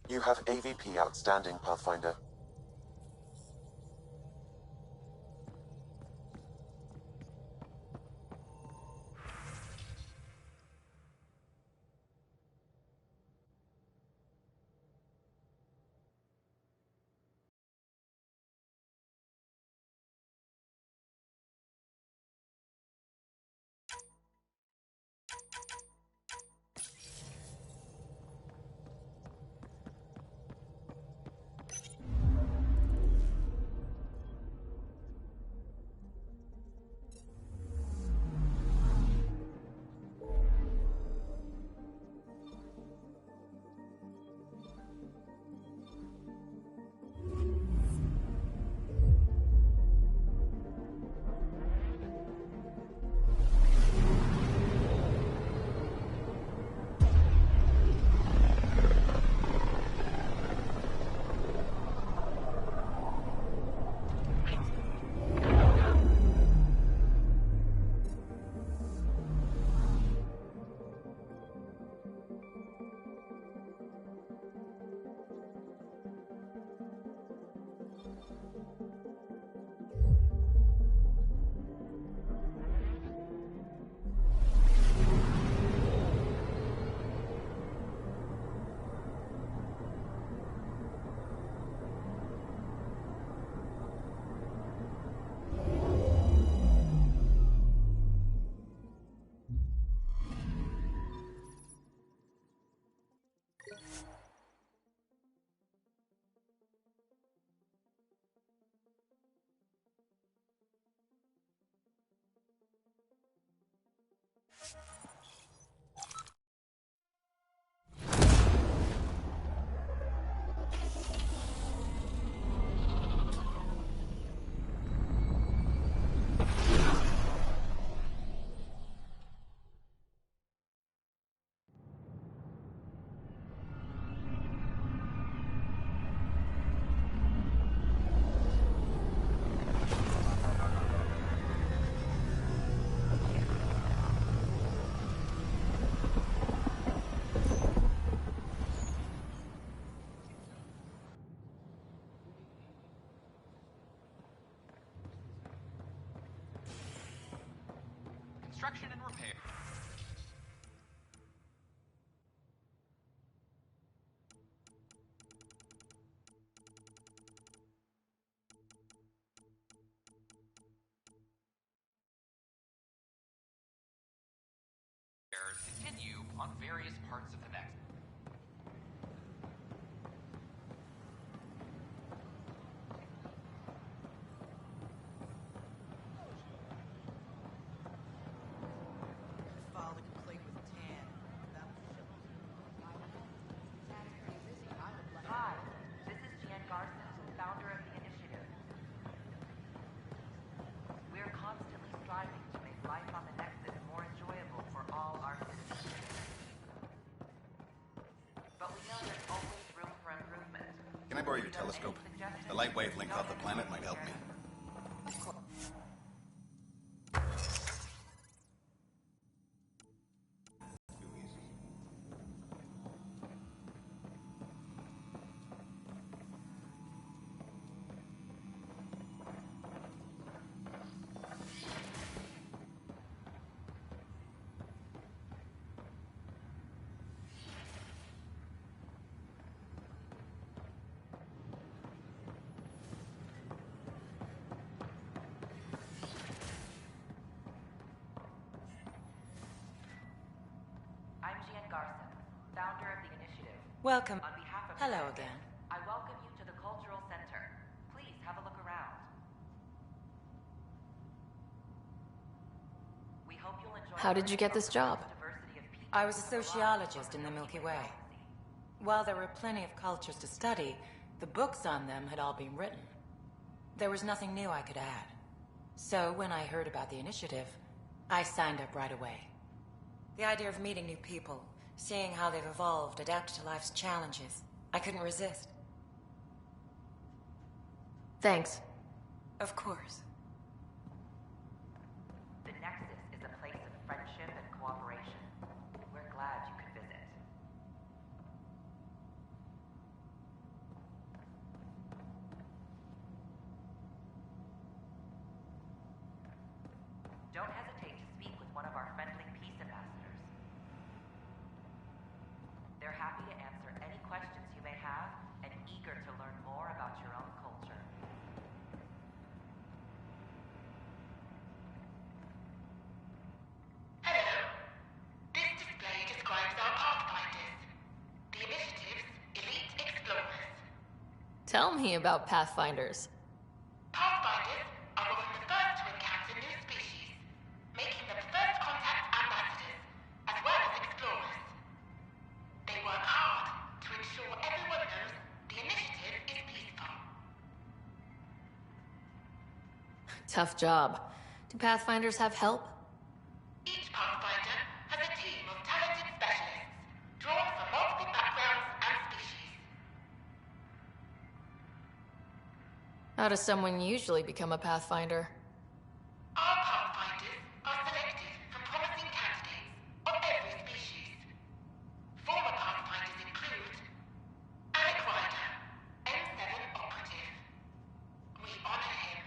You have AVP outstanding, Pathfinder. Construction and repair. Continue on various parts of the next. Hi, this is Jan Garson, founder of the initiative. borrow your telescope? The light wavelength off the planet might help me. Welcome. On behalf of Hello America, again. I welcome you to the Cultural Center. Please have a look around. We hope you'll enjoy. How did you get this job? I was a sociologist in the Milky Way. While there were plenty of cultures to study, the books on them had all been written. There was nothing new I could add. So when I heard about the initiative, I signed up right away. The idea of meeting new people, seeing how they've evolved, adapted to life's challenges, I couldn't resist. Thanks. Of course. The Nexus is a place of friendship and cooperation. We're glad you could visit. Don't hesitate to speak with one of our friendly peace ambassadors. They're happy to answer any questions you may have and eager to learn more about your own culture. Hello. This display describes our Pathfinders, the initiative's elite explorers. Tell me about Pathfinders. Pathfinders are often the first to encounter new species, making them first contact ambassadors, as well as explorers. They work hard to ensure everyone knows the initiative is peaceful. Tough job. Do Pathfinders have help? Each Pathfinder has a team of talented specialists, drawn from multiple backgrounds and species. How does someone usually become a Pathfinder? Our Pathfinders are selected from promising candidates of every species. Former Pathfinders include Alec Ryder, N7 operative. We honor him.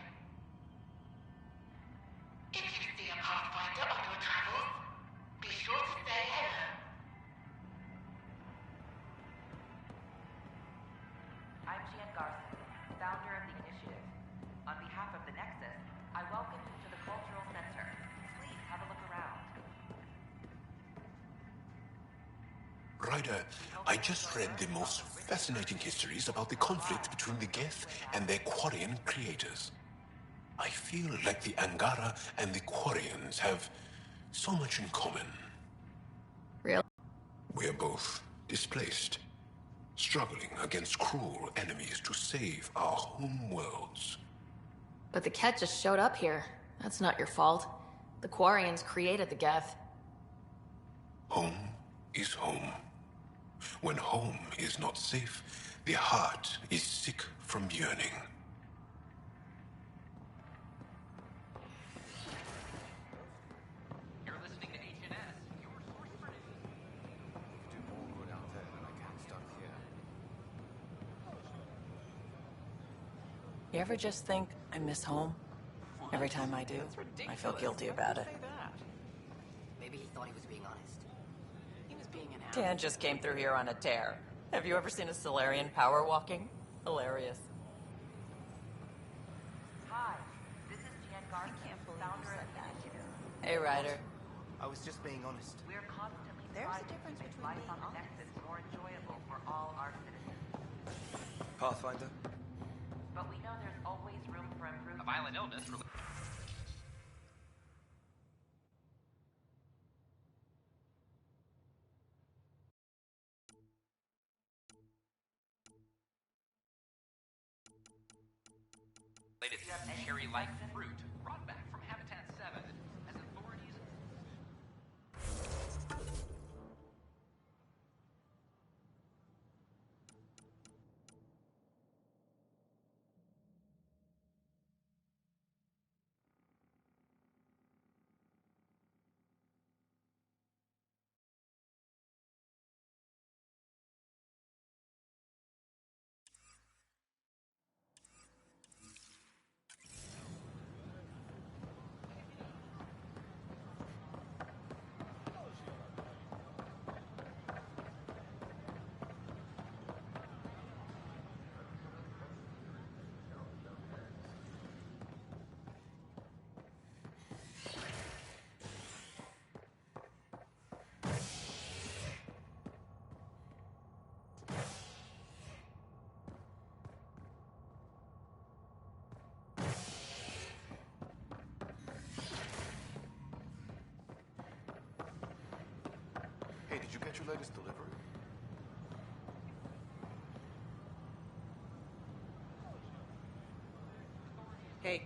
If you see a Pathfinder on your travels, be sure to say hello. I'm Gian Garson, founder of the initiative. On behalf of the Nexus, I welcome you to the Cultural Center. Please have a look around. Ryder, I just read the most fascinating histories about the conflict between the Geth and their Quarian creators. I feel like the Angara and the Quarians have so much in common. Really? We're both displaced, struggling against cruel enemies to save our home worlds. But the Ket just showed up here. That's not your fault. The Quarians created the Geth. Home is home. When home is not safe, the heart is sick from yearning. You're listening to HNS, your source for news. Do more good out there than I can stuck here. You ever just think, I miss home? Every time I do, I feel guilty about it. Maybe he thought he was being honest. He was being an ass. Dan just came through here on a tear. Have you ever seen a Solarian power walking? Hilarious. Hi, this is Gian Garson, founder of the initiative. Hey, Ryder. I was just being honest. We're constantly There's a striving difference to make between life being on the honest. Nexus more enjoyable for all our citizens. Pathfinder? But we know there's always room for A improvement. violent illness related to cherry-like fruit brought back from Habitat 7 as authorities. Did you get your latest delivery? Hey.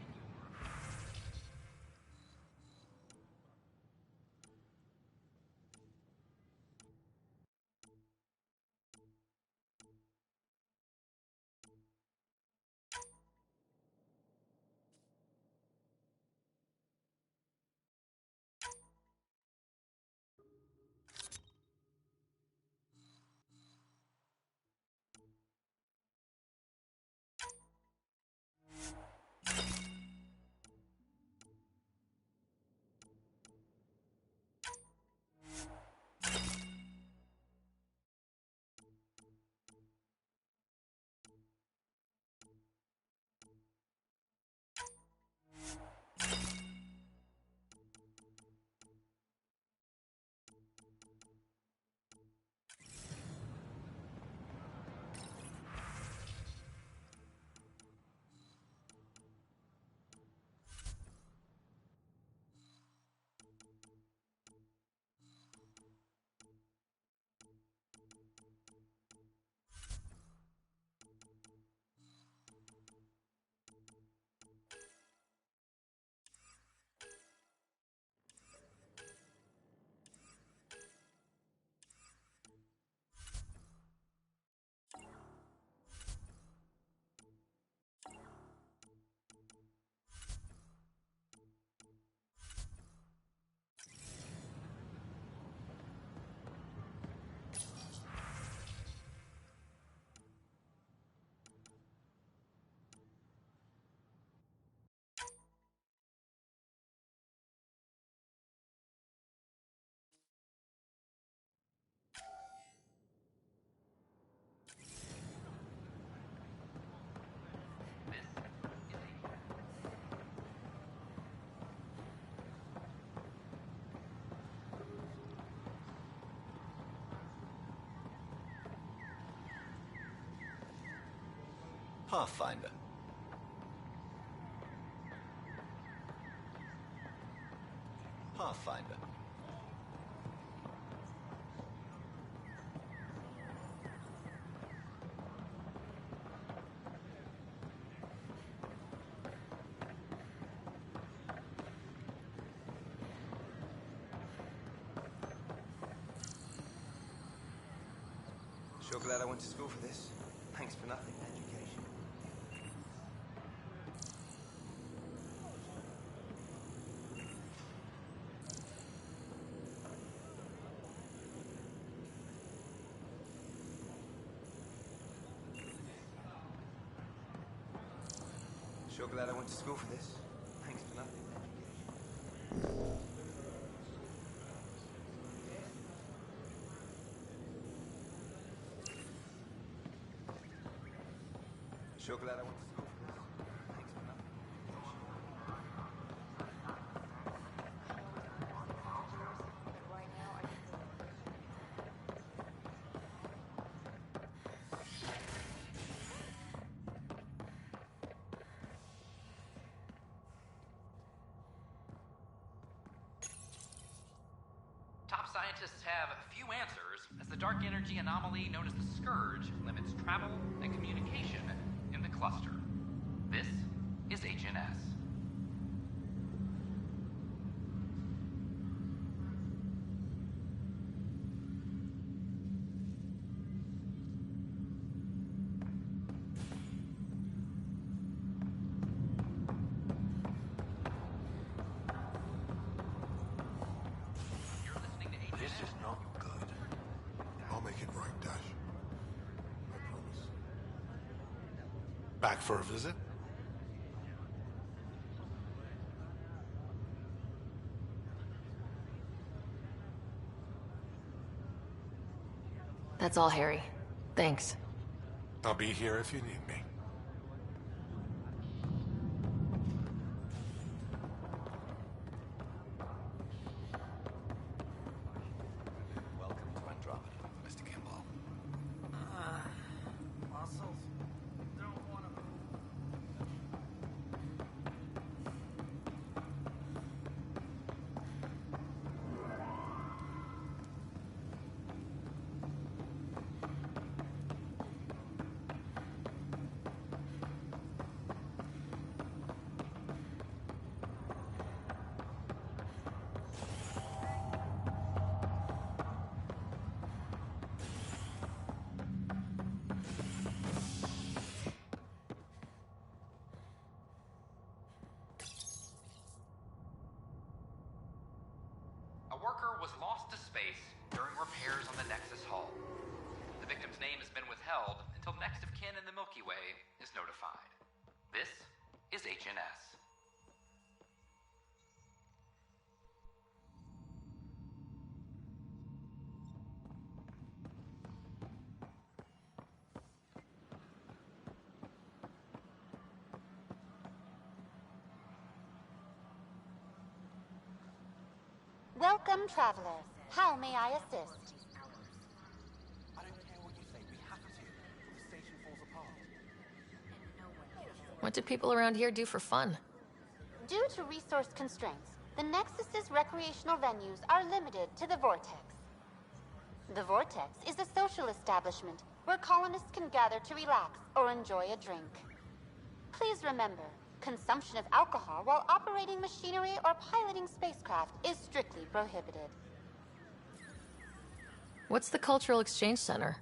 Pathfinder. Pathfinder. Sure glad I went to school for this. Thanks for nothing, education. Sure glad I went to school for this. Thanks for nothing, education. Sure glad I went to school for this. Thanks for nothing. Top scientists have few answers, as the dark energy anomaly known as the Scourge limits travel and communication in the cluster. This is HNS. You're listening to HNS. This is not good. I'll make it right, Dash. I promise. Back for a visit? That's all, Harry. Thanks. I'll be here if you need me. Welcome to Andromeda, Mr. Kimball. Muscles don't want to move. Welcome, travelers. How may I assist? I don't care what you say. We have to, or the station falls apart. What do people around here do for fun? Due to resource constraints, the Nexus's recreational venues are limited to the Vortex. The Vortex is a social establishment where colonists can gather to relax or enjoy a drink. Please remember, consumption of alcohol while operating machinery or piloting spacecraft is strictly prohibited. What's the Cultural Exchange Center?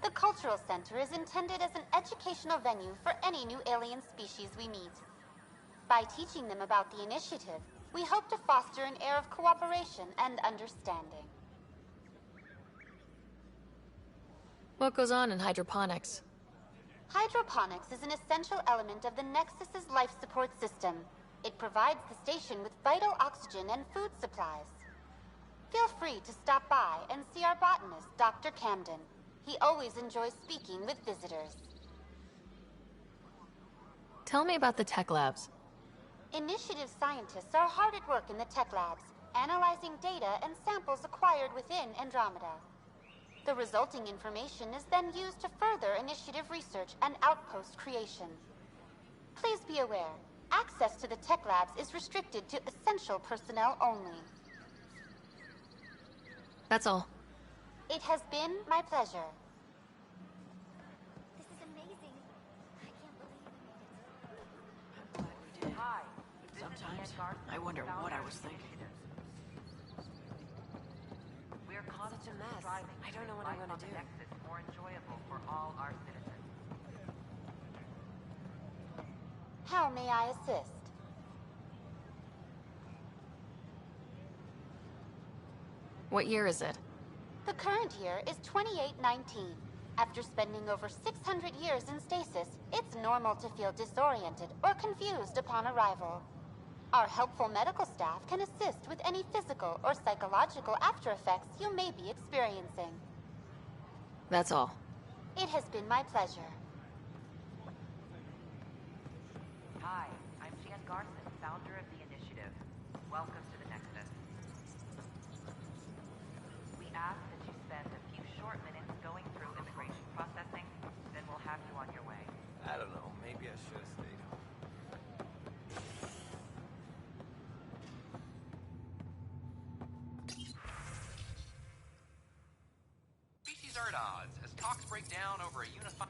The Cultural Center is intended as an educational venue for any new alien species we meet. By teaching them about the initiative, we hope to foster an air of cooperation and understanding. What goes on in hydroponics? Hydroponics is an essential element of the Nexus's life support system. It provides the station with vital oxygen and food supplies. Feel free to stop by and see our botanist, Dr. Camden. He always enjoys speaking with visitors. Tell me about the tech labs. Initiative scientists are hard at work in the tech labs, analyzing data and samples acquired within Andromeda. The resulting information is then used to further initiative research and outpost creation. Please be aware, access to the tech labs is restricted to essential personnel only. That's all. It has been my pleasure. This is amazing. I can't believe we made it. I'm glad we did. Hi. Sometimes I wonder what I was thinking. We're constantly mess. striving I don't know what to I'm make gonna life on the do. Nexus more enjoyable for all our citizens. How may I assist? What year is it? The current year is 2819. After spending over 600 years in stasis, it's normal to feel disoriented or confused upon arrival. Our helpful medical staff can assist with any physical or psychological after effects you may be experiencing. That's all. It has been my pleasure. Hi, I'm Jan Garson, founder of the initiative. Welcome to the Nexus. We ask that you spend a few short minutes going through immigration processing, then we'll have you on your way. I don't know. Maybe I should have stayed home. Species are at odds as talks break down over a unified...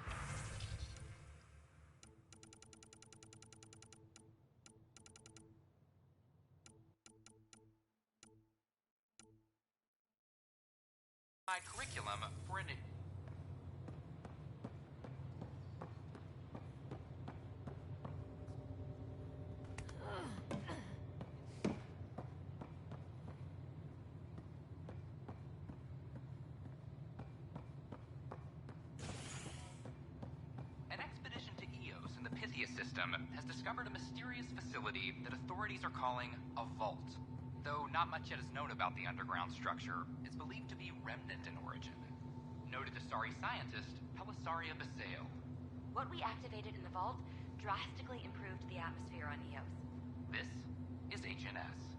curriculum for an... An expedition to Eos in the Pythia system has discovered a mysterious facility that authorities are calling a vault. Though not much yet is known about the underground structure, it's believed to be remnant in origin. Noted Asari scientist, Pelisaria Basale. What we activated in the vault drastically improved the atmosphere on Eos. This is HNS.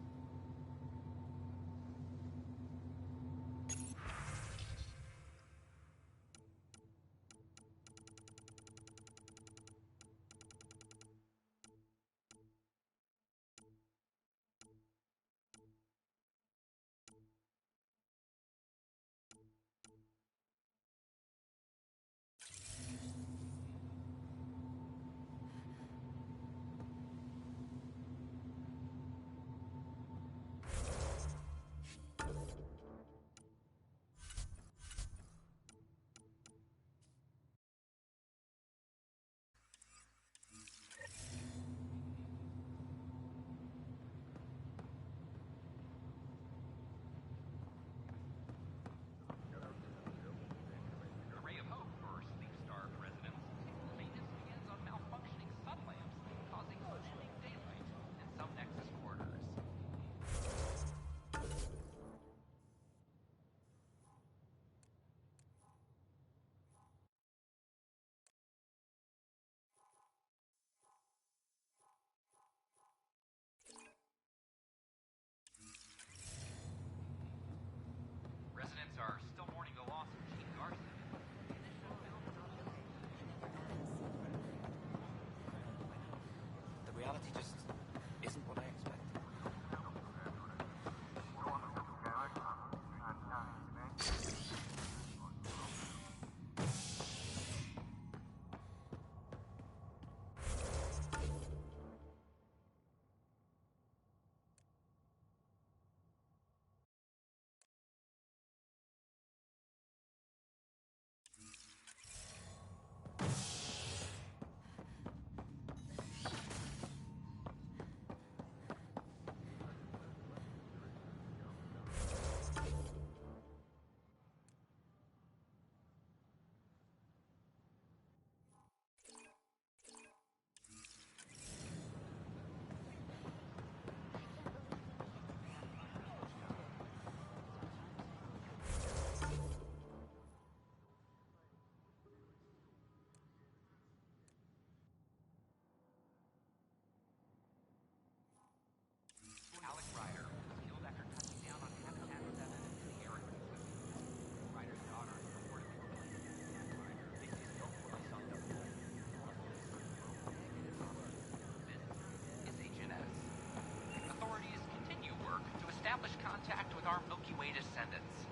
contact with our Milky Way descendants.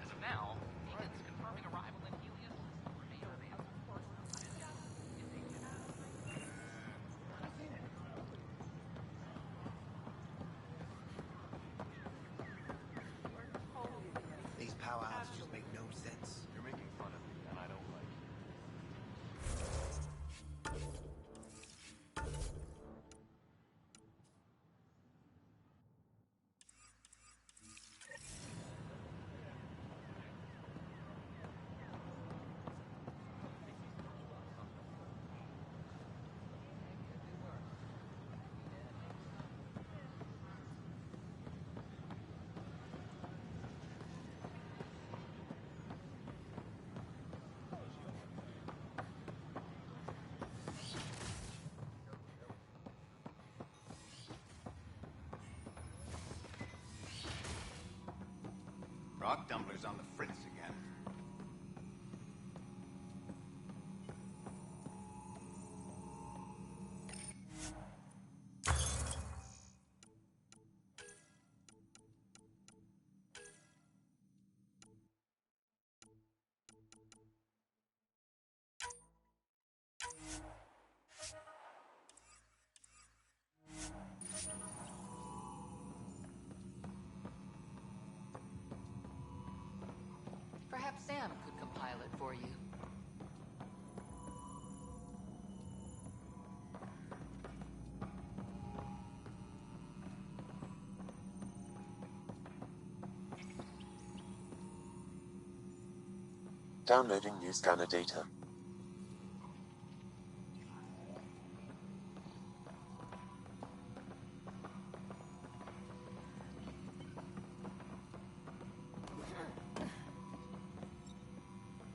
As of now, Egan's confirming arrival in Helios. These powerhouses just make no sense. You're making fun of me, and I don't like it. Rock Dumpler's on the fritz again. Perhaps Sam could compile it for you. Downloading new scanner data.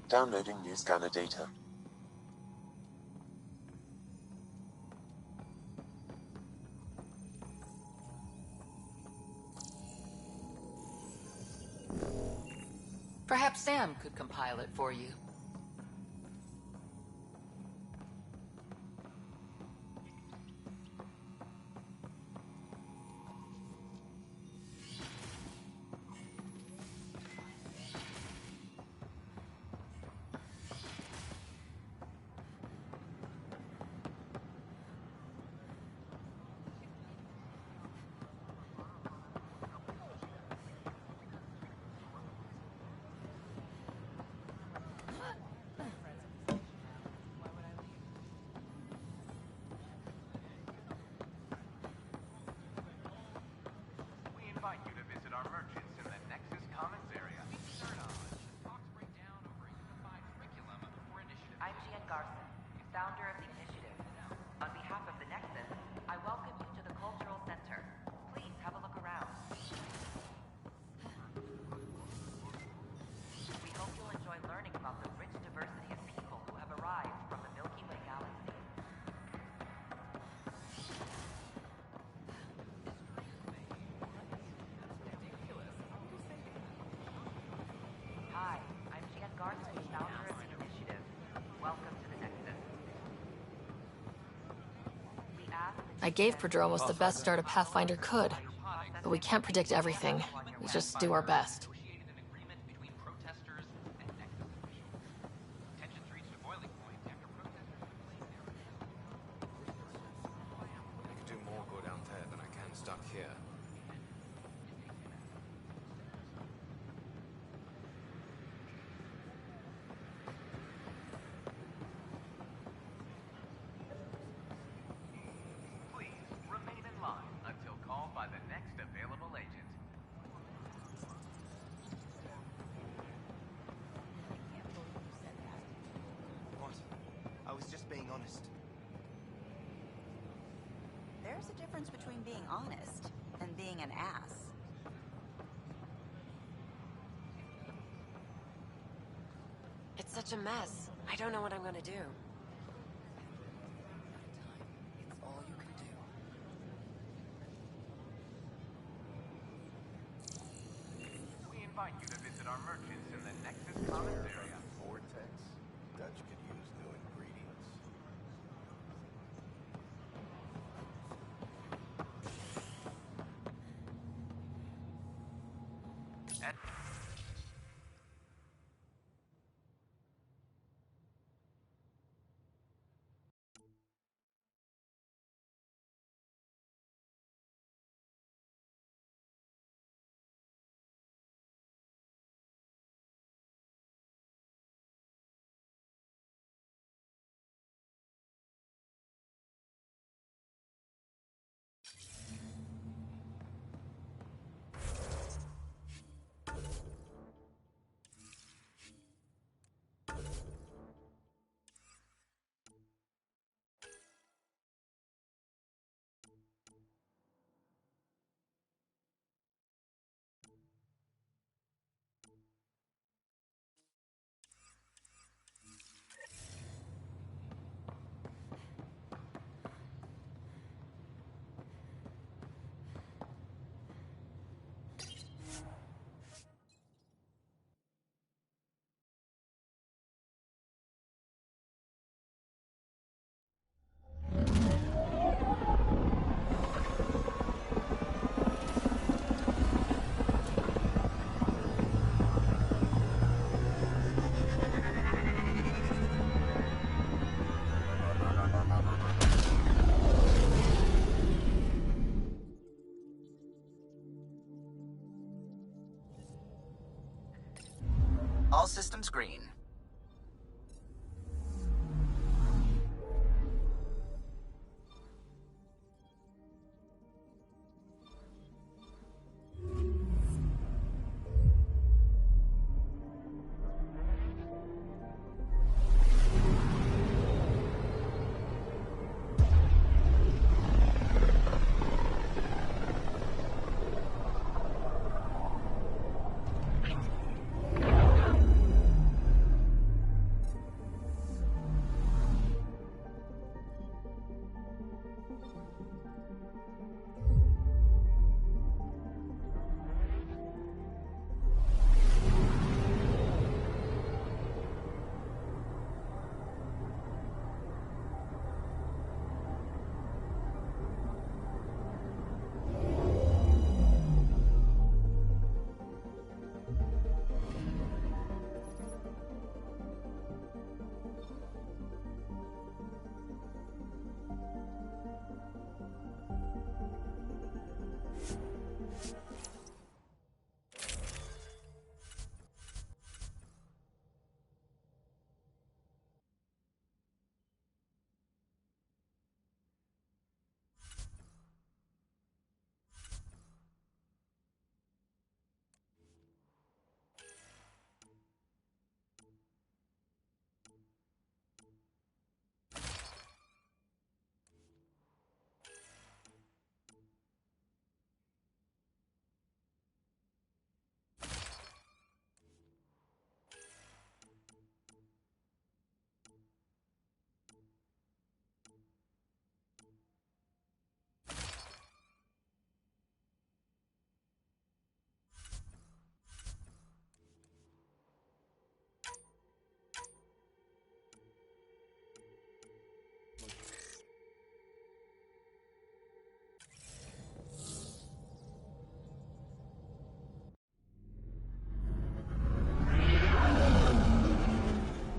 Downloading new scanner data. Perhaps Sam could compile it for you. We invite you to visit our merchants in the Nexus Commons area. Talks break down over a unified curriculum for initiative. I'm Gian Garson, founder of the initiative. On behalf of the Nexus, I welcome you to the Cultural Center. Please have a look around. We hope you'll enjoy learning about the rich diversity of people who have arrived from the Milky Way galaxy. Hi, I'm Gian Garson, founder of the initiative. Welcome to the Nexus. We ask that I gave Prodromos the best start a Pathfinder could, but we can't predict everything. We just do our best. Negotiated an agreement between protesters and Nexus officials. Tensions reached a boiling point after protesters complained their I could do more good out there than I can stuck here. Please remain in line until called by the next available agent. What? I was just being honest. There's a difference between being honest and being an ass. It's such a mess. I don't know what I'm gonna do. It's all you can do. We invite you to visit our merchants in the Nexus Commons area. Vortex? Dutch could use new ingredients. All systems green.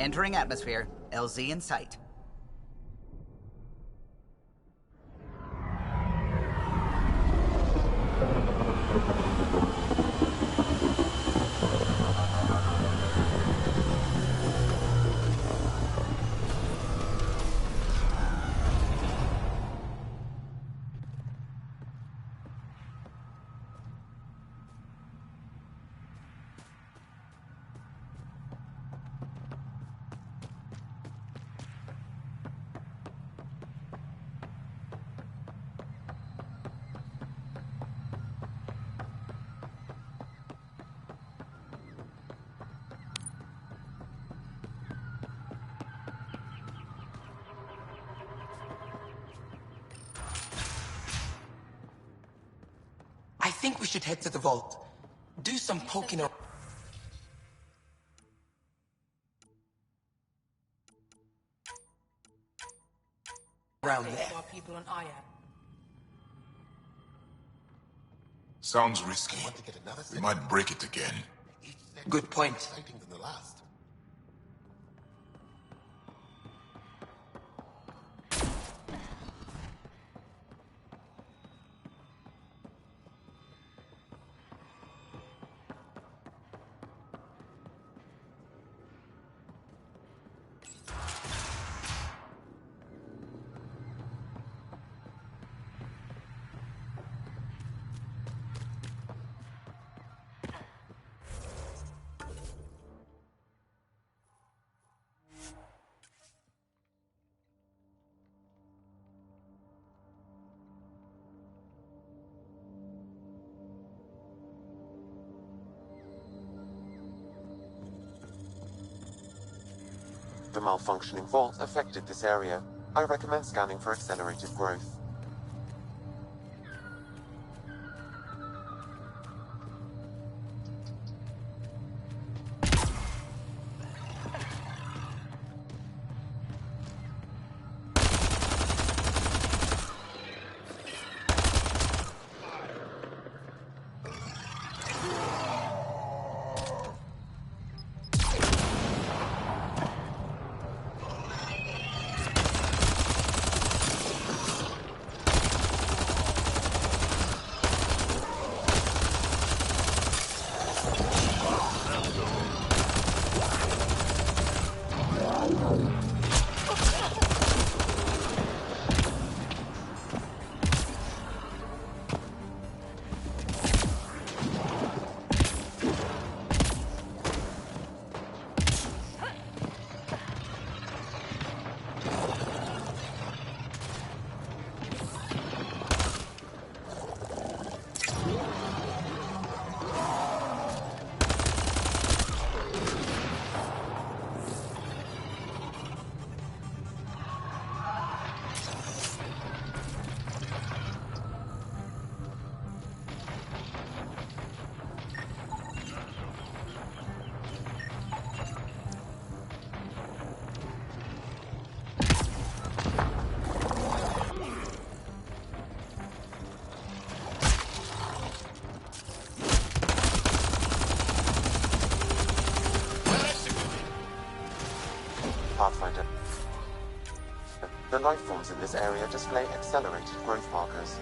Entering atmosphere. LZ in sight. I think we should head to the vault. Do some poking around there. People on Aya. Sounds risky. We might break it again. Good point. Exciting than the last. The malfunctioning vault affected this area. I recommend scanning for accelerated growth. Pathfinder. The life forms in this area display accelerated growth markers.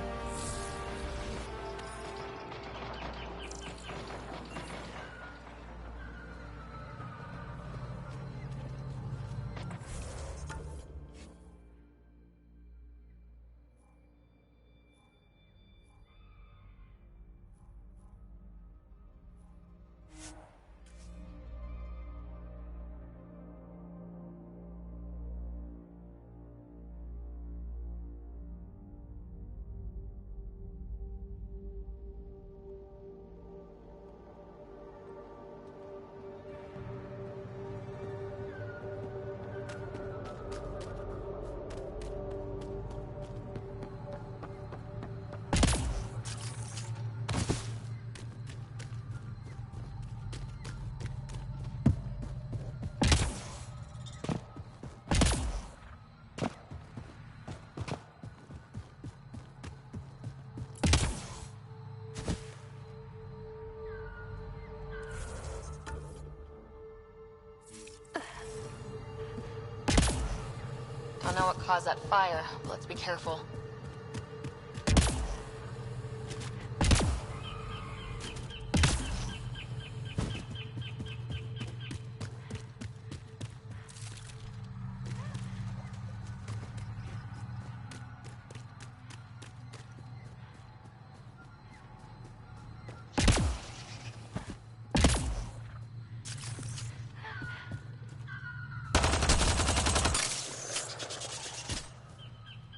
Don't know what caused that fire, but let's be careful.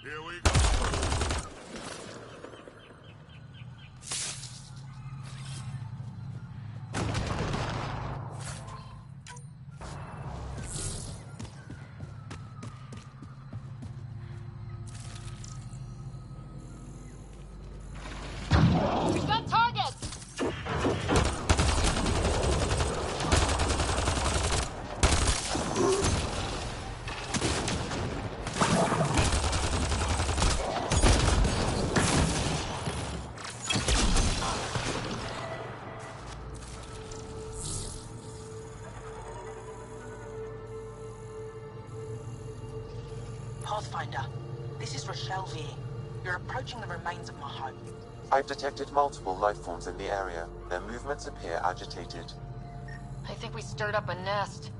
Here we go. Pathfinder, this is Rochelle V. You're approaching the remains of my home. I've detected multiple life forms in the area. Their movements appear agitated. I think we stirred up a nest.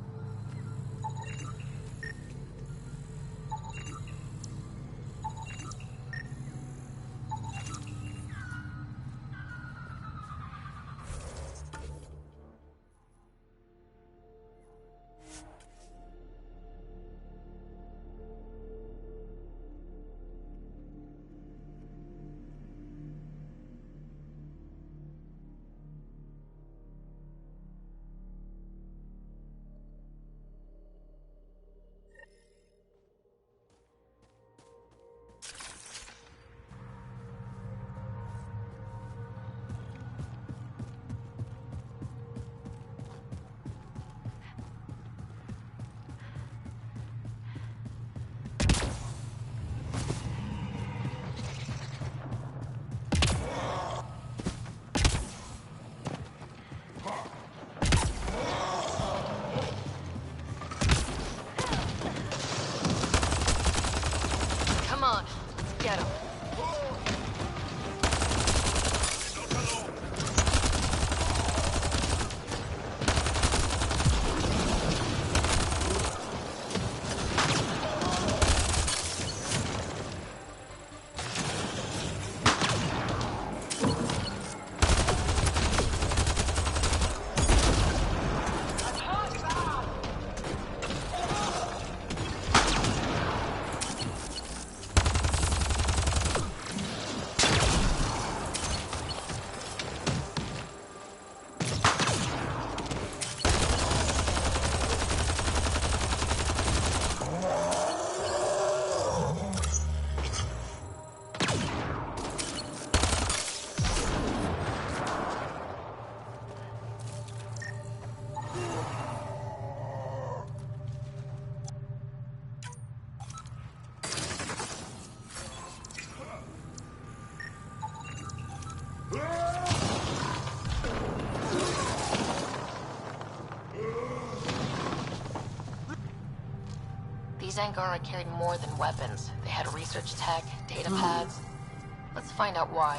Come on, let's get him. These Angara carried more than weapons. They had research tech, data pads. Let's find out why.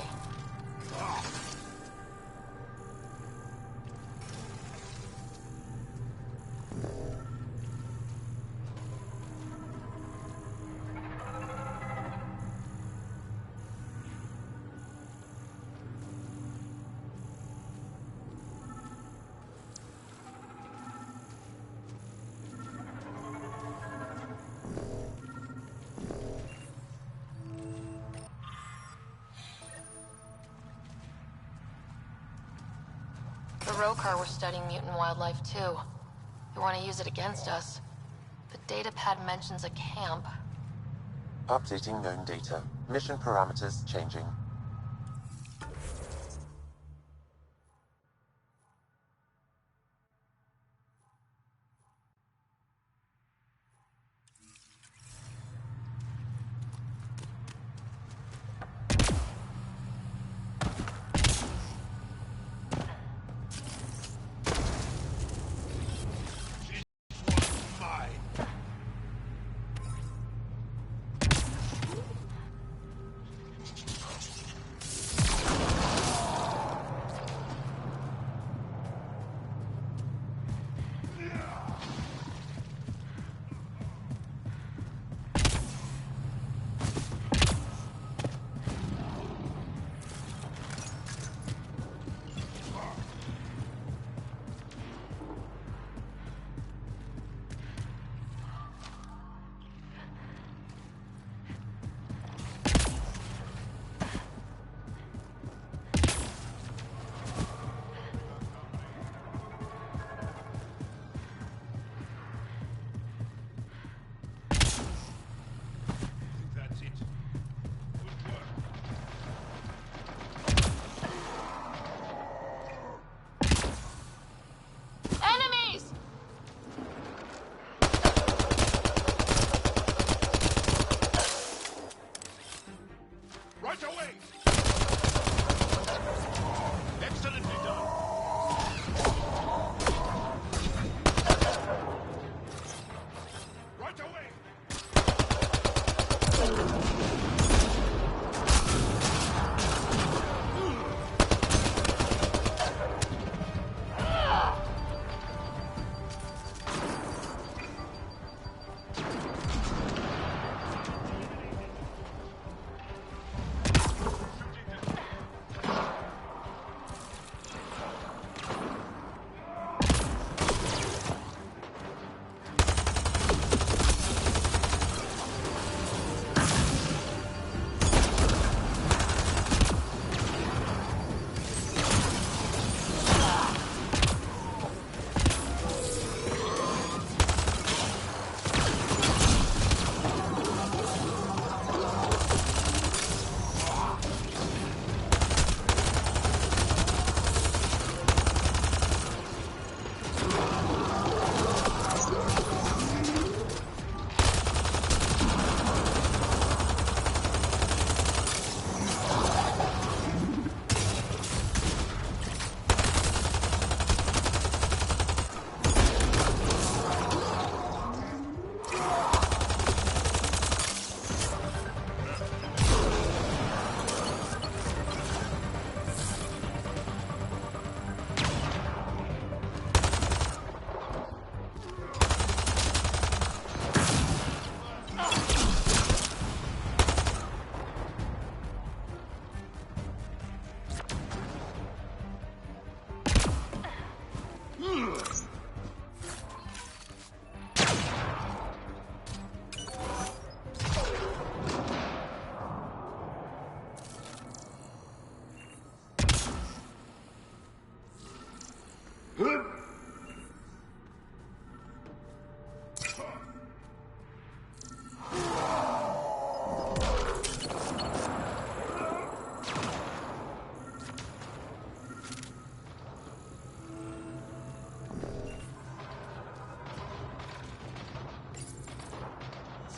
The Rokar were studying mutant wildlife too. They want to use it against us. The datapad mentions a camp. Updating known data. Mission parameters changing.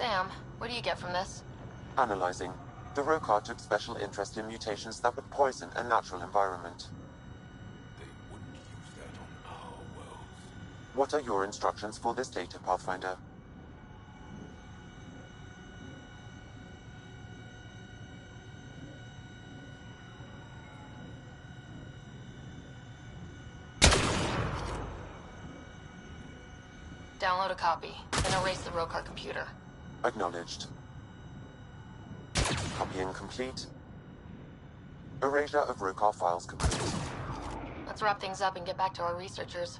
Sam, what do you get from this? Analyzing. The Rokar took special interest in mutations that would poison a natural environment. They wouldn't use that on our world. What are your instructions for this data, Pathfinder? Download a copy, then erase the Rokar computer. Acknowledged. Copying complete. Erasure of Rokar files complete. Let's wrap things up and get back to our researchers.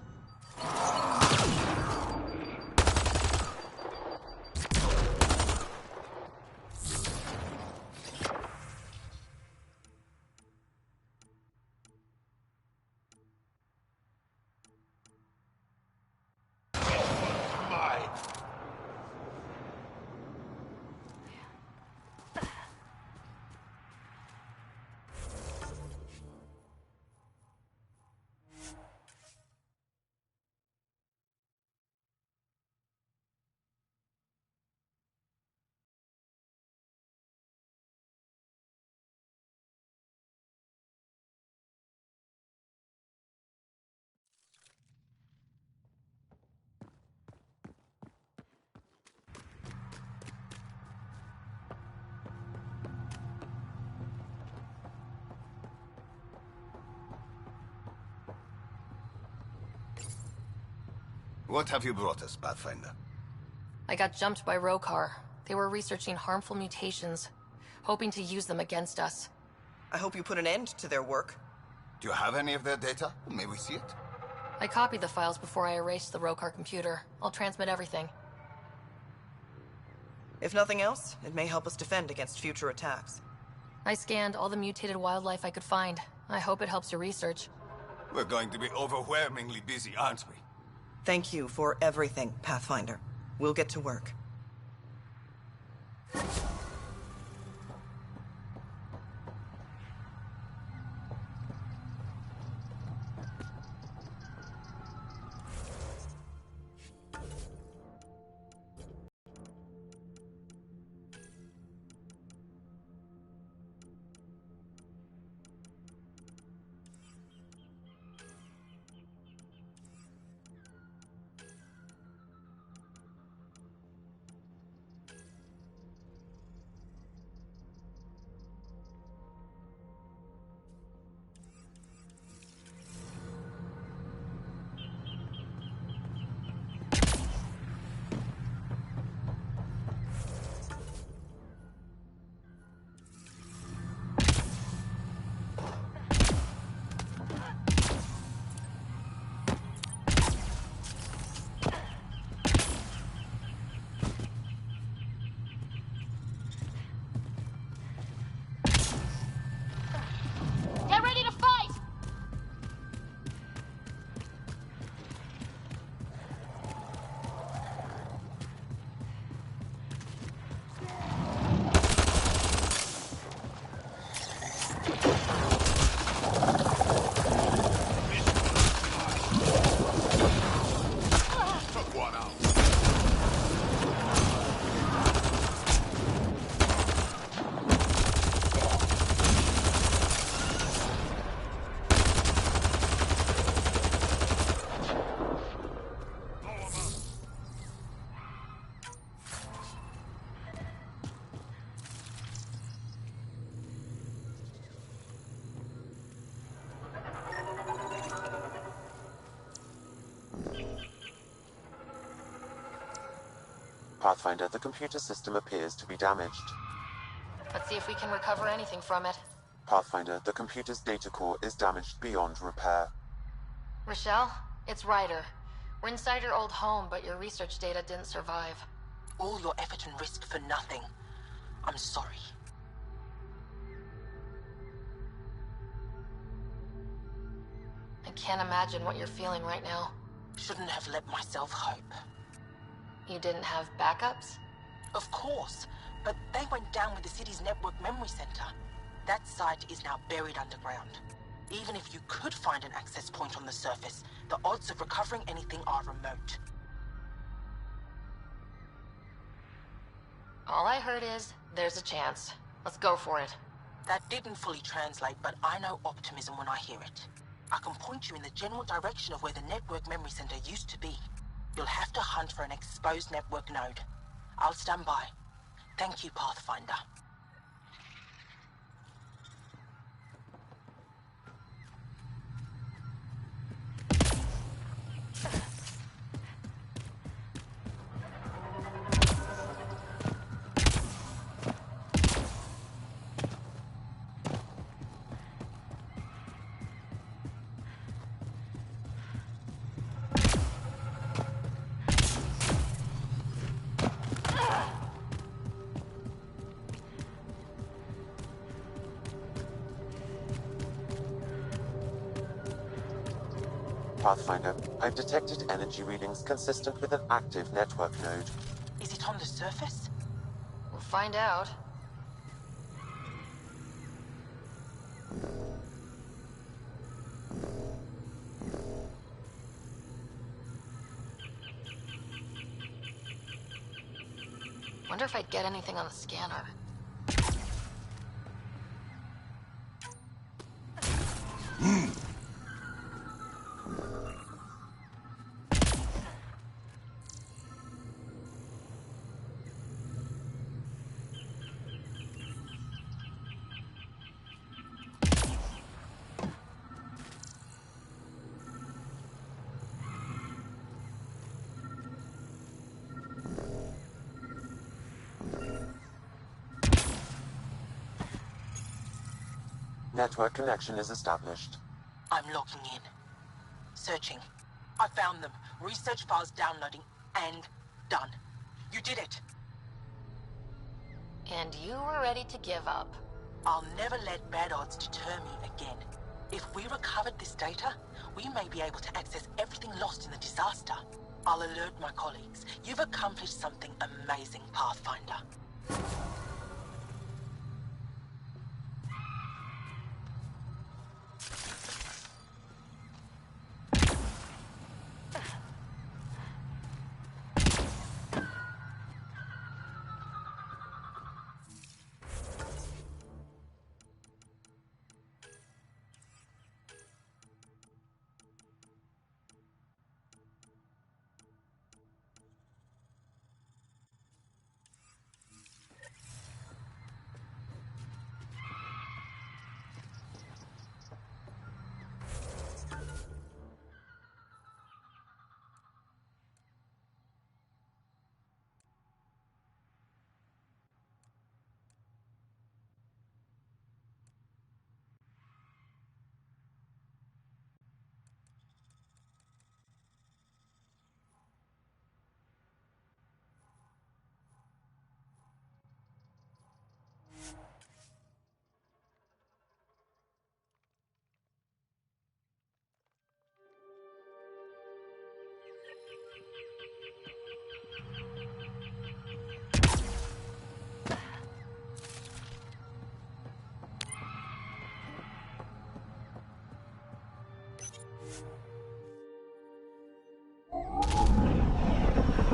What have you brought us, Pathfinder? I got jumped by Rokar. They were researching harmful mutations, hoping to use them against us. I hope you put an end to their work. Do you have any of their data? May we see it? I copied the files before I erased the Rokar computer. I'll transmit everything. If nothing else, it may help us defend against future attacks. I scanned all the mutated wildlife I could find. I hope it helps your research. We're going to be overwhelmingly busy, aren't we? Thank you for everything, Pathfinder. We'll get to work. Pathfinder, the computer system appears to be damaged. Let's see if we can recover anything from it. Pathfinder, the computer's data core is damaged beyond repair. Rochelle, it's Ryder. We're inside your old home, but your research data didn't survive. All your effort and risk for nothing. I'm sorry. I can't imagine what you're feeling right now. Shouldn't have let myself hope. You didn't have backups? Of course, but they went down with the city's network memory center. That site is now buried underground. Even if you could find an access point on the surface, the odds of recovering anything are remote. All I heard is, there's a chance. Let's go for it. That didn't fully translate, but I know optimism when I hear it. I can point you in the general direction of where the network memory center used to be. You'll have to hunt for an exposed network node. I'll stand by. Thank you, Pathfinder. Pathfinder, I've detected energy readings consistent with an active network node. Is it on the surface? We'll find out. Wonder if I'd get anything on the scanner. Network connection is established. I'm logging in. Searching. I found them. Research files downloading and done. You did it. And you were ready to give up. I'll never let bad odds deter me again. If we recovered this data, we may be able to access everything lost in the disaster. I'll alert my colleagues. You've accomplished something amazing, Pathfinder.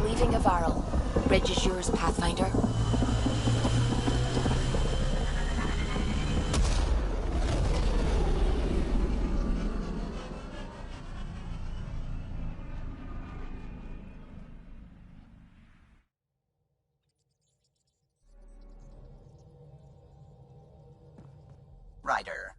Leaving a Varl. Bridge is yours, Pathfinder. Ryder.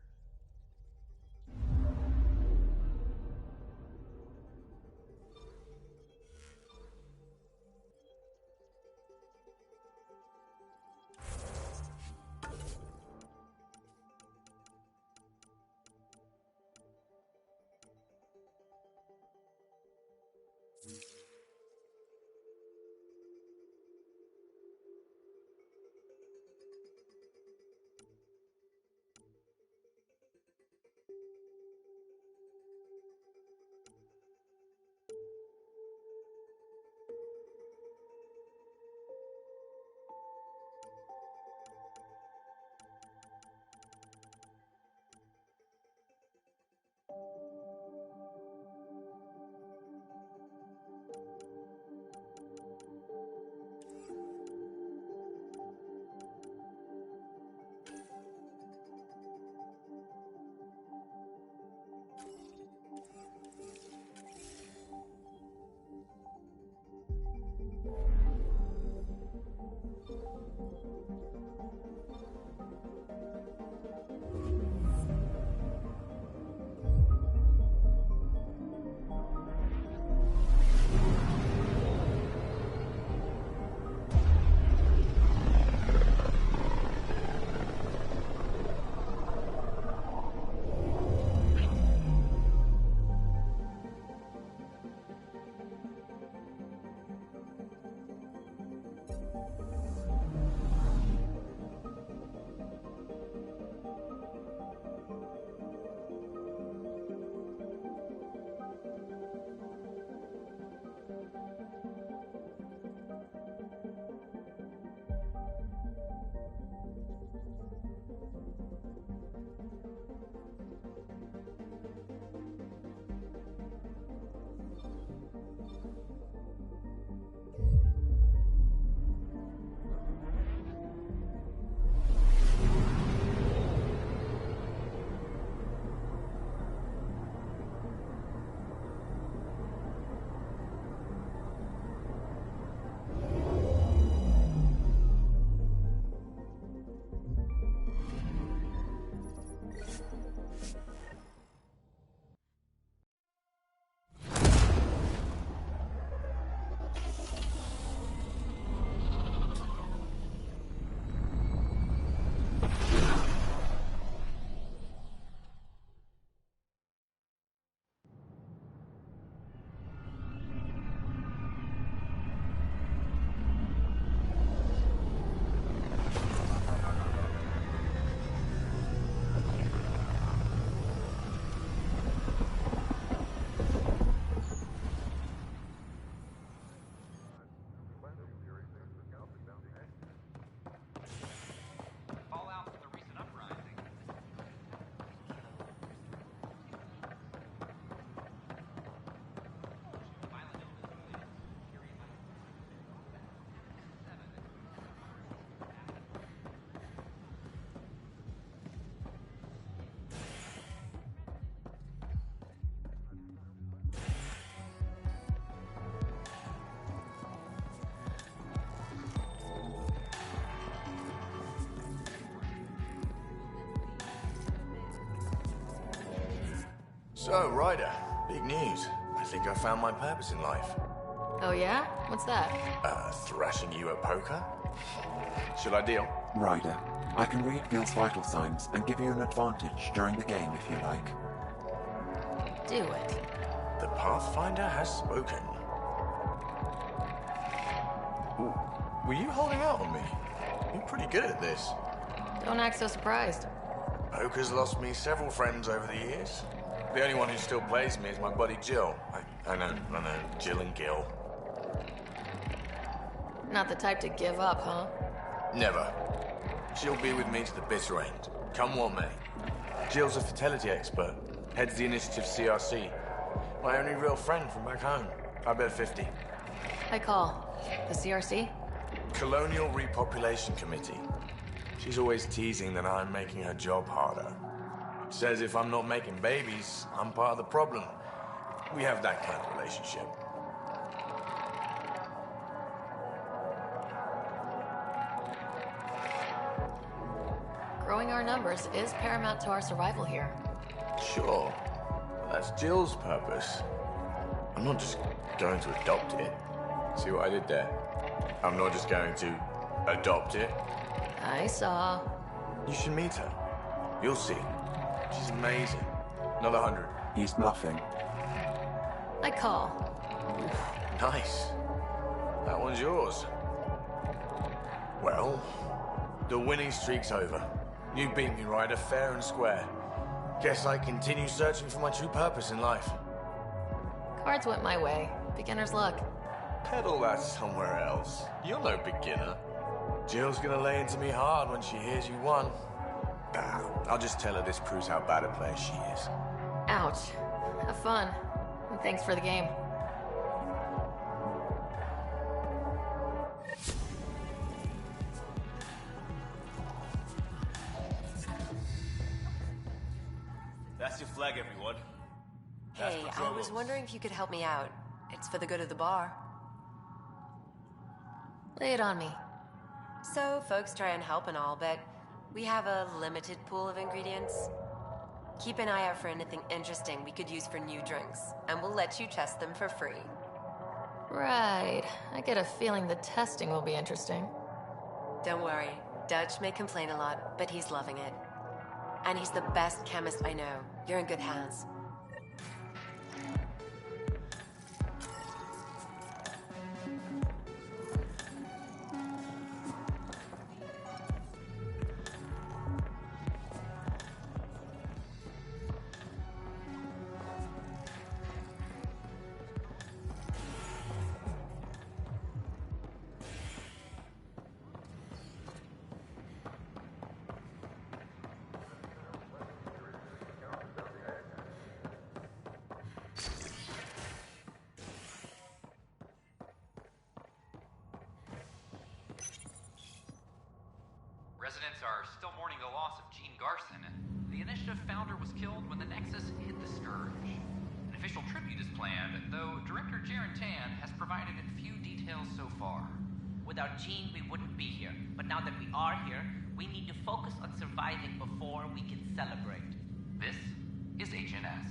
So, Ryder, big news. I think I found my purpose in life. Oh yeah? What's that? Thrashing you at poker? Should I deal? Ryder, I can read Gil's vital signs and give you an advantage during the game if you like. Do it. The Pathfinder has spoken. Ooh, were you holding out on me? You're pretty good at this. Don't act so surprised. Poker's lost me several friends over the years. The only one who still plays me is my buddy Jill. I know, Jill and Gil. Not the type to give up, huh? Never. She'll be with me to the bitter end, come what may. Jill's a fertility expert, heads the initiative CRC. My only real friend from back home. I bet 50. I call. The CRC? Colonial Repopulation Committee. She's always teasing that I'm making her job harder. Says if I'm not making babies, I'm part of the problem. We have that kind of relationship. Growing our numbers is paramount to our survival here. Sure. That's Jill's purpose. I'm not just going to adopt it. See what I did there? I'm not just going to adopt it. I saw. You should meet her. You'll see. She's amazing. Another 100. He's bluffing. I call. Nice. That one's yours. Well, the winning streak's over. You beat me, Ryder, fair and square. Guess I continue searching for my true purpose in life. Cards went my way. Beginner's luck. Peddle that somewhere else. You're no beginner. Jill's gonna lay into me hard when she hears you won. I'll just tell her this proves how bad a player she is. Ouch. Have fun. And thanks for the game. That's your flag, everyone. Hey, I was wondering if you could help me out. It's for the good of the bar. Lay it on me. So, folks try and help and all, but we have a limited pool of ingredients. Keep an eye out for anything interesting we could use for new drinks, and we'll let you test them for free. Right. I get a feeling the testing will be interesting. Don't worry. Dutch may complain a lot, but he's loving it. And he's the best chemist I know. You're in good hands. Residents are still mourning the loss of Gene Garson. The initiative founder was killed when the Nexus hit the Scourge. An official tribute is planned, though Director Jaren Tan has provided few details so far. Without Gene, we wouldn't be here. But now that we are here, we need to focus on surviving before we can celebrate. This is HNS.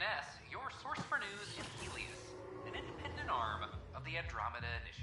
INS, your source for news is Helios, an independent arm of the Andromeda Initiative.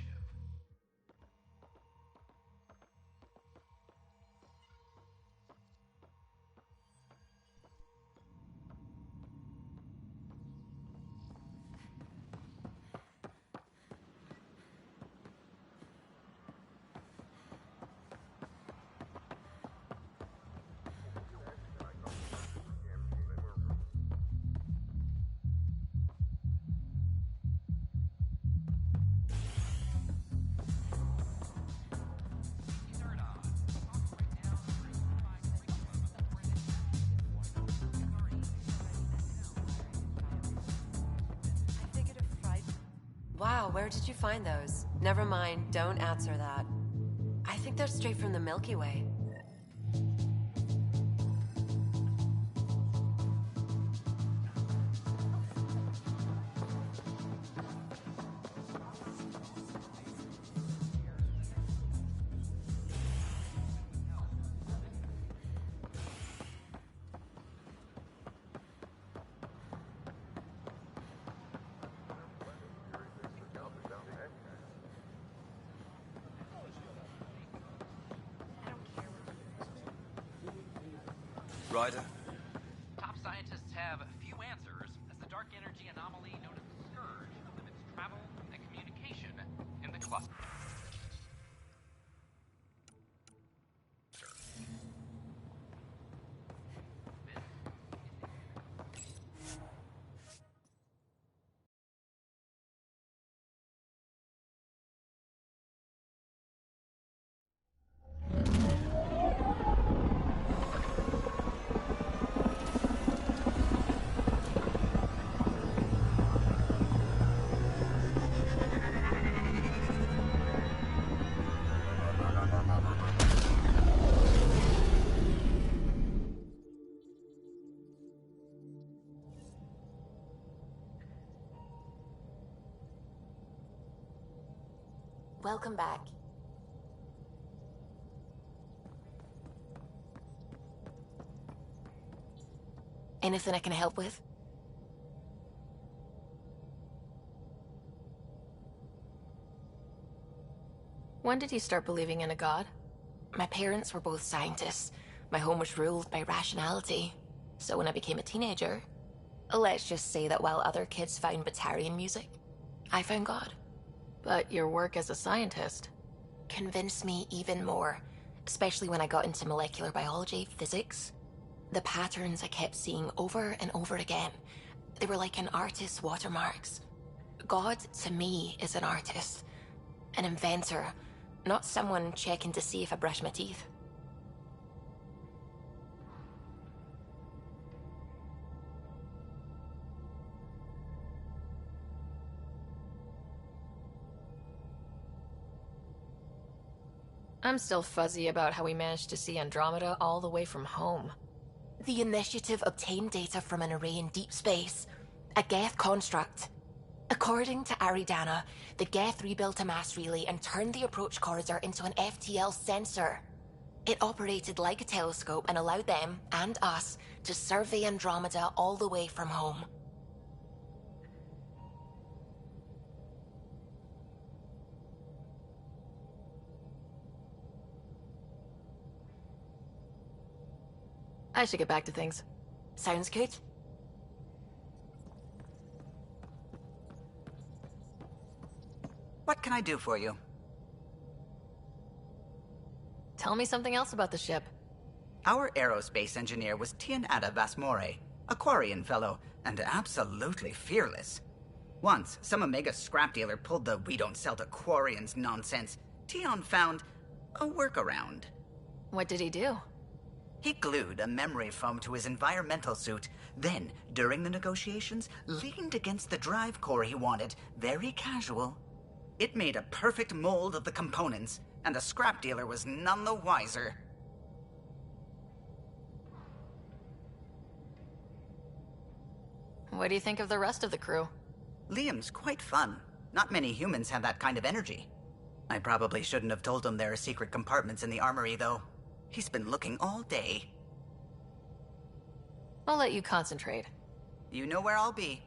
Wow, where did you find those? Never mind, don't answer that. I think they're straight from the Milky Way. Ryder? Top scientists have few answers, as the dark energy anomaly known as the Scourge limits travel and communication in the cluster. Welcome back. Anything I can help with? When did you start believing in a god? My parents were both scientists. My home was ruled by rationality. So when I became a teenager, let's just say that while other kids found Batarian music, I found God. But your work as a scientist convinced me even more, especially when I got into molecular biology, physics. The patterns I kept seeing over and over again, they were like an artist's watermarks. God, to me, is an artist, an inventor, not someone checking to see if I brush my teeth. I'm still fuzzy about how we managed to see Andromeda all the way from home. The Initiative obtained data from an array in deep space, a Geth construct. According to Aridana, the Geth rebuilt a mass relay and turned the approach corridor into an FTL sensor. It operated like a telescope and allowed them, and us, to survey Andromeda all the way from home. I should get back to things. Sounds good? What can I do for you? Tell me something else about the ship. Our aerospace engineer was Tianada Vasmore, a Quarian fellow, and absolutely fearless. Once, some Omega scrap dealer pulled the "we don't sell to Quarians" nonsense. Tion found a workaround. What did he do? He glued a memory foam to his environmental suit, then, during the negotiations, leaned against the drive core he wanted, very casual. It made a perfect mold of the components, and the scrap dealer was none the wiser. What do you think of the rest of the crew? Liam's quite fun. Not many humans have that kind of energy. I probably shouldn't have told him there are secret compartments in the armory, though. He's been looking all day. I'll let you concentrate. You know where I'll be.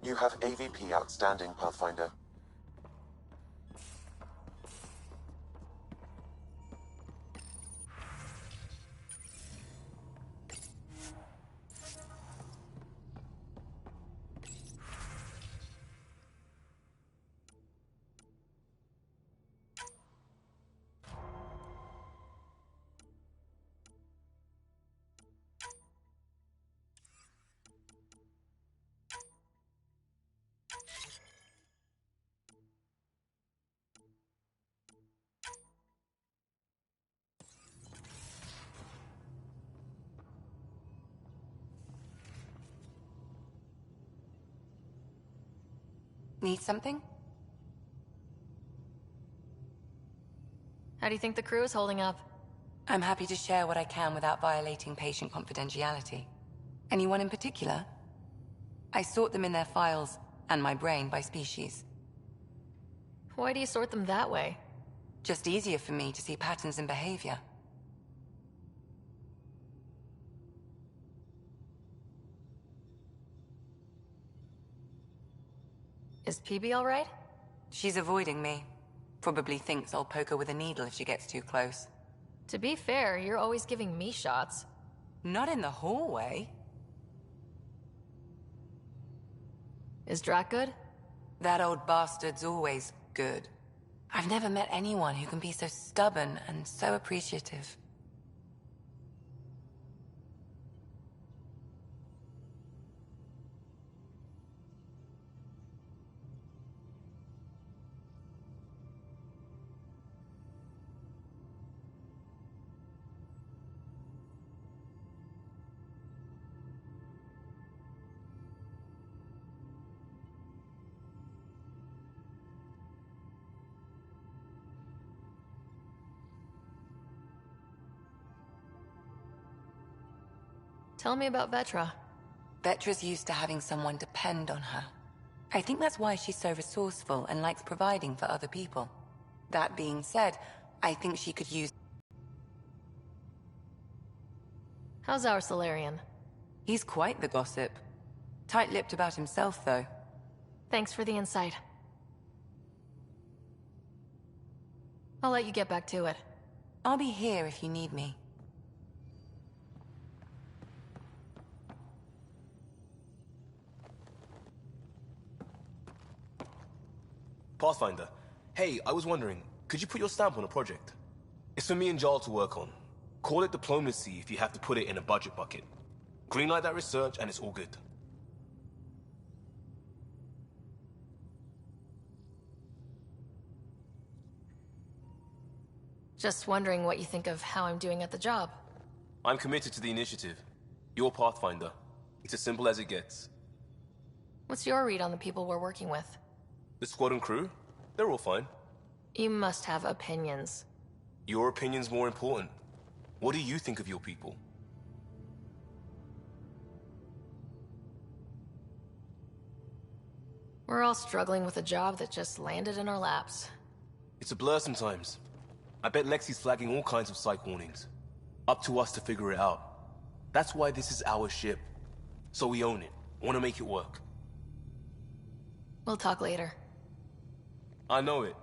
You have AVP outstanding, Pathfinder. Need something? How do you think the crew is holding up? I'm happy to share what I can without violating patient confidentiality. Anyone in particular? I sort them in their files, and my brain, by species. Why do you sort them that way? Just easier for me to see patterns in behavior. Is PB all right? She's avoiding me. Probably thinks I'll poke her with a needle if she gets too close. To be fair, you're always giving me shots. Not in the hallway. Is Drac good? That old bastard's always good. I've never met anyone who can be so stubborn and so appreciative. Tell me about Vetra. Vetra's used to having someone depend on her. I think that's why she's so resourceful and likes providing for other people. That being said, I think she could use... How's our Solarian? He's quite the gossip. Tight-lipped about himself, though. Thanks for the insight. I'll let you get back to it. I'll be here if you need me. Pathfinder, hey, I was wondering, could you put your stamp on a project? It's for me and Jarl to work on. Call it diplomacy if you have to put it in a budget bucket. Greenlight that research and it's all good. Just wondering what you think of how I'm doing at the job. I'm committed to the initiative. You're Pathfinder. It's as simple as it gets. What's your read on the people we're working with? The squad and crew? They're all fine. You must have opinions. Your opinion's more important. What do you think of your people? We're all struggling with a job that just landed in our laps. It's a blur sometimes. I bet Lexi's flagging all kinds of psych warnings. Up to us to figure it out. That's why this is our ship. So we own it. Want to make it work. We'll talk later. I know it.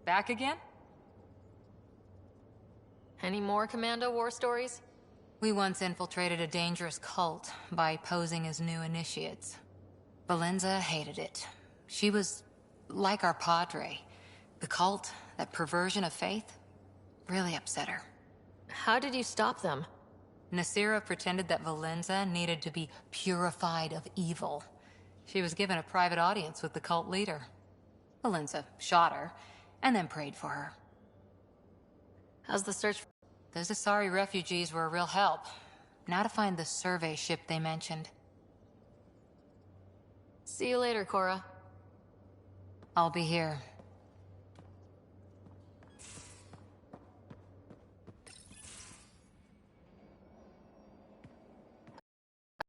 Back again? Any more Commando war stories? We once infiltrated a dangerous cult by posing as new initiates. Valenza hated it. She was like our padre. The cult, that perversion of faith, really upset her. How did you stop them? Nasira pretended that Valenza needed to be purified of evil. She was given a private audience with the cult leader. Valenza shot her, and then prayed for her. How's the search? Those Asari refugees were a real help. Now to find the survey ship they mentioned. See you later, Cora. I'll be here.